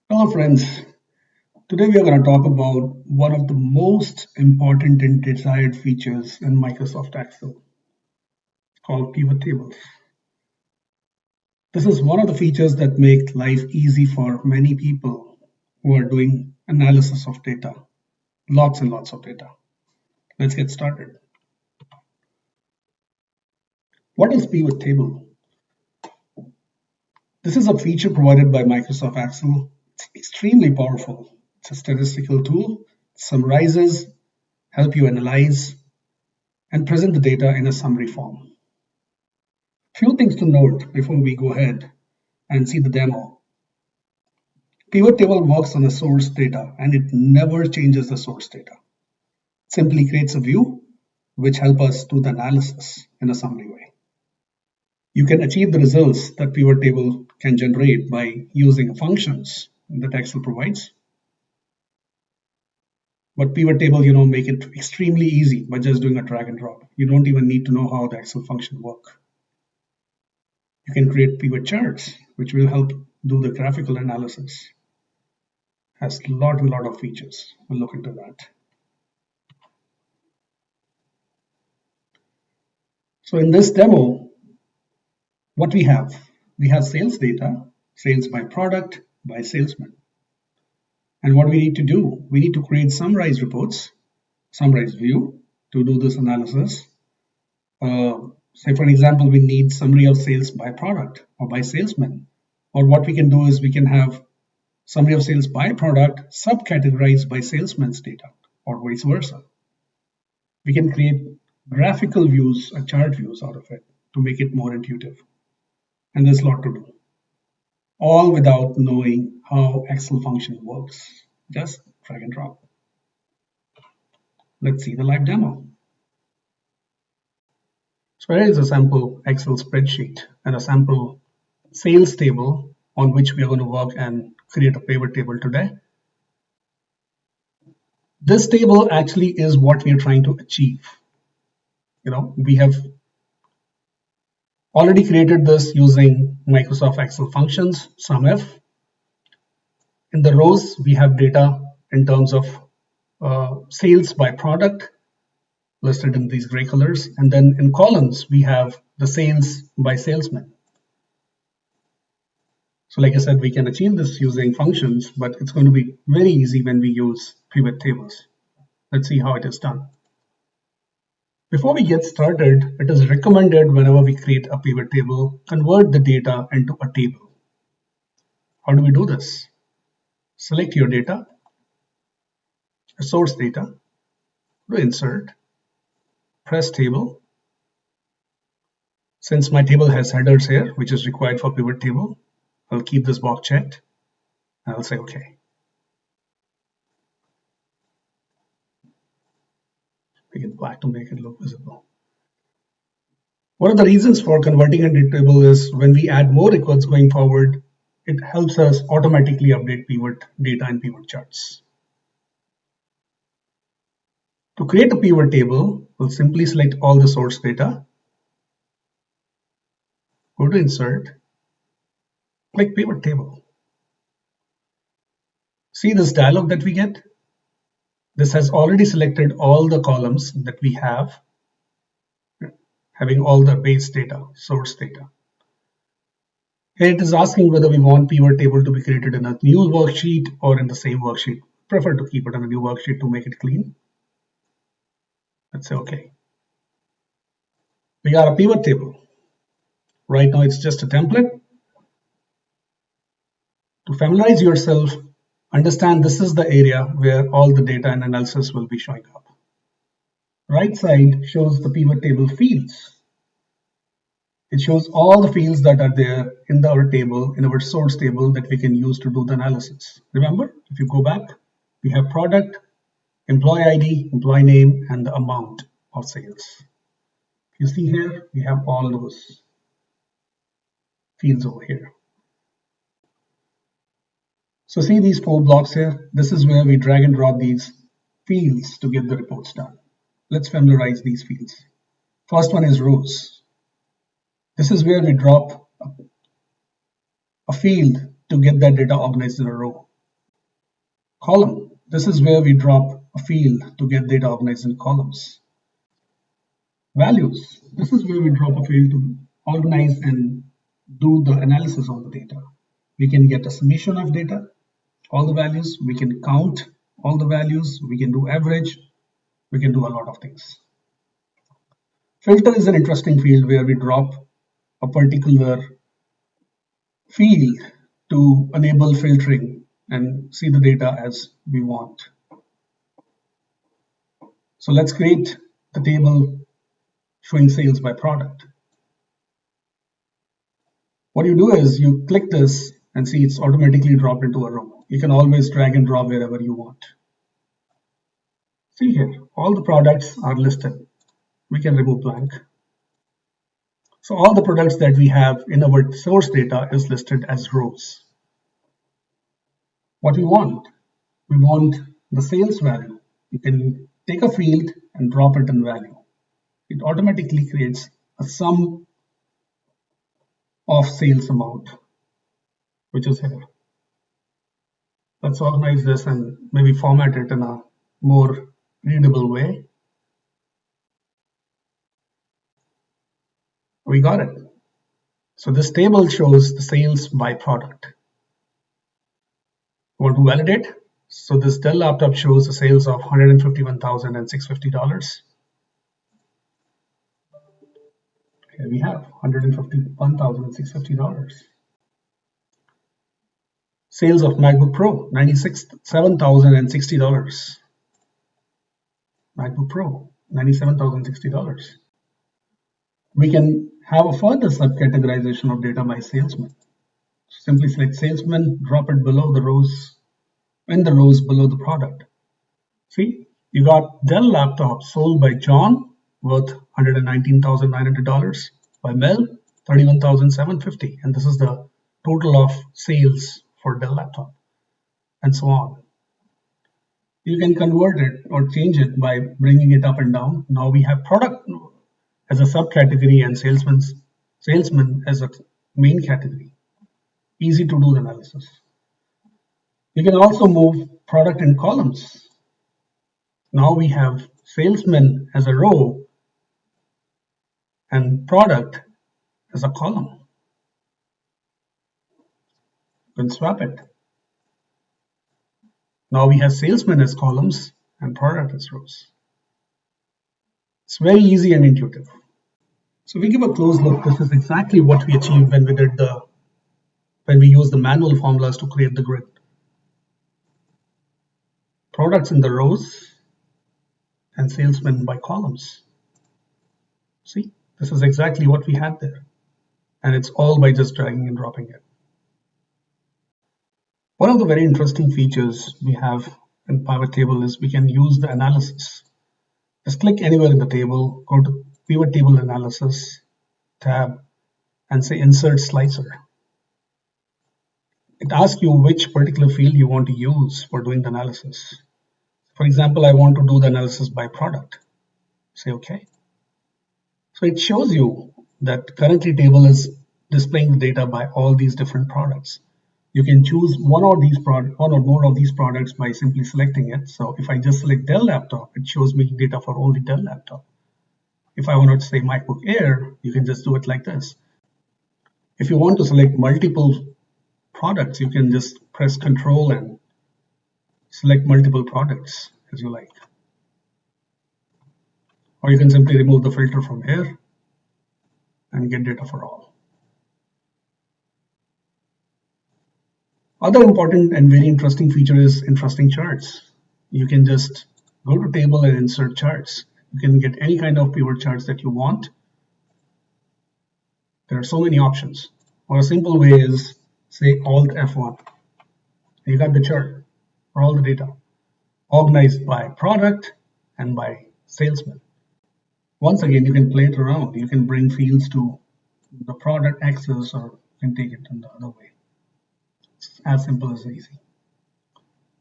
Hello, friends. Today we are going to talk about one of the most important and desired features in Microsoft Excel called pivot tables. This is one of the features that make life easy for many people who are doing analysis of data, lots and lots of data. Let's get started. What is pivot table? This is a feature provided by Microsoft Excel. It's extremely powerful. It's a statistical tool, summarizes, help you analyze, and present the data in a summary form. Few things to note before we go ahead and see the demo. Pivot table works on the source data and it never changes the source data. It simply creates a view which help us do the analysis in a summary way. You can achieve the results that pivot table can generate by using functions that Excel provides. But pivot table, make it extremely easy by just doing a drag and drop. You don't even need to know how the Excel function work. You can create pivot charts, which will help do the graphical analysis. Has a lot of features. We'll look into that. So in this demo, what we have sales data, sales by product, by salesman. And what we need to do, we need to create summarized reports, summarized view to do this analysis. Say for an example, we need summary of sales by product or by salesman. Or what we can do is we can have summary of sales by product subcategorized by salesman's data or vice versa. We can create graphical views or chart views out of it to make it more intuitive. And there's a lot to do. All without knowing how Excel function works. Just drag and drop. Let's see the live demo. So here is a sample Excel spreadsheet and a sample sales table on which we are going to work and create a pivot table today. This table actually is what we are trying to achieve. We have already created this using Microsoft Excel functions, SUMIF. In the rows, we have data in terms of sales by product listed in these gray colors. And then in columns, we have the sales by salesman. So like I said, we can achieve this using functions, but it's going to be very easy when we use pivot tables. Let's see how it is done. Before we get started, it is recommended whenever we create a pivot table, convert the data into a table. How do we do this? Select your data, source data, go to insert, press table. Since my table has headers here, which is required for pivot table, I'll keep this box checked and I'll say OK. Make it black to make it look visible. One of the reasons for converting into table is when we add more records going forward, it helps us automatically update pivot data and pivot charts. To create a pivot table, we'll simply select all the source data, go to insert, click pivot table. See this dialog that we get? This has already selected all the columns that we have, having all the base data, source data. Here it is asking whether we want pivot table to be created in a new worksheet or in the same worksheet. Prefer to keep it in a new worksheet to make it clean. Let's say OK. We got a pivot table. Right now it's just a template. To familiarize yourself, understand this is the area where all the data and analysis will be showing up. Right side shows the pivot table fields. It shows all the fields that are there in our table, in our source table that we can use to do the analysis. Remember, if you go back, we have product, employee ID, employee name, and the amount of sales. You see here, we have all those fields over here. So see these 4 blocks here? This is where we drag and drop these fields to get the reports done. Let's familiarize these fields. First one is rows. This is where we drop a field to get that data organized in a row. Column. This is where we drop a field to get data organized in columns. Values. This is where we drop a field to organize and do the analysis of the data. We can get a summation of data, all the values. We can count all the values. We can do average. We can do a lot of things. Filter is an interesting field where we drop a particular field to enable filtering and see the data as we want. So let's create the table showing sales by product. What you do is you click this and see it's automatically dropped into a row. You can always drag and drop wherever you want. See here, all the products are listed. We can remove blank. So all the products that we have in our source data is listed as rows. What we want the sales value. You can take a field and drop it in value. It automatically creates a sum of sales amount, which is here. Let's organize this and maybe format it in a more readable way. We got it. So this table shows the sales by product. Want to validate? So this Dell laptop shows the sales of $151,650. Here we have $151,650. Sales of MacBook Pro, $97,060. MacBook Pro, $97,060. We can have a further subcategorization of data by salesman. Simply select salesman, drop it below the rows, in the rows below the product. See, you got Dell laptop sold by John worth $119,900, by Mel $31,750, and this is the total of sales for Dell laptop, and so on. You can convert it or change it by bringing it up and down. Now we have product as a subcategory and salesman as a main category. Easy to do the analysis. You can also move product in columns. Now we have salesman as a row and product as a column. You can swap it. Now we have salesman as columns and product as rows. It's very easy and intuitive. So we give a close look. This is exactly what we achieved when we used the manual formulas to create the grid. Products in the rows and salesmen by columns. See, this is exactly what we had there. And it's all by just dragging and dropping it. One of the very interesting features we have in Pivot Table is we can use the analysis. Just click anywhere in the table, go to Pivot Table Analysis tab, and say Insert Slicer. It asks you which particular field you want to use for doing the analysis. For example, I want to do the analysis by product. Say OK. So it shows you that currently table is displaying the data by all these different products. You can choose one or more of these products by simply selecting it. So if I just select Dell laptop, it shows me data for only Dell laptop. If I want to say MacBook Air, you can just do it like this. If you want to select multiple products, you can just press Control and select multiple products as you like. Or you can simply remove the filter from here and get data for all. Other important and very interesting feature is interesting charts. You can just go to table and insert charts. You can get any kind of pivot charts that you want. There are so many options. Or a simple way is say Alt F1. You got the chart for all the data, organized by product and by salesman. Once again, you can play it around. You can bring fields to the product axis, or you can take it in the other way. It's as simple as easy.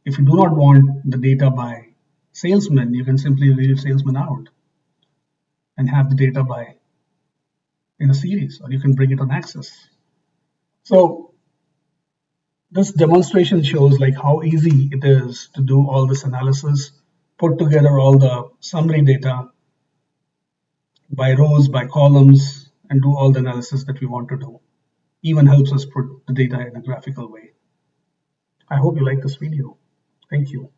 If you do not want the data by salesman, you can simply leave salesman out and have the data by in a series, or you can bring it on axis. So This demonstration shows like how easy it is to do all this analysis, put together all the summary data by rows, by columns, and do all the analysis that we want to do. Even helps us put the data in a graphical way. I hope you like this video. Thank you.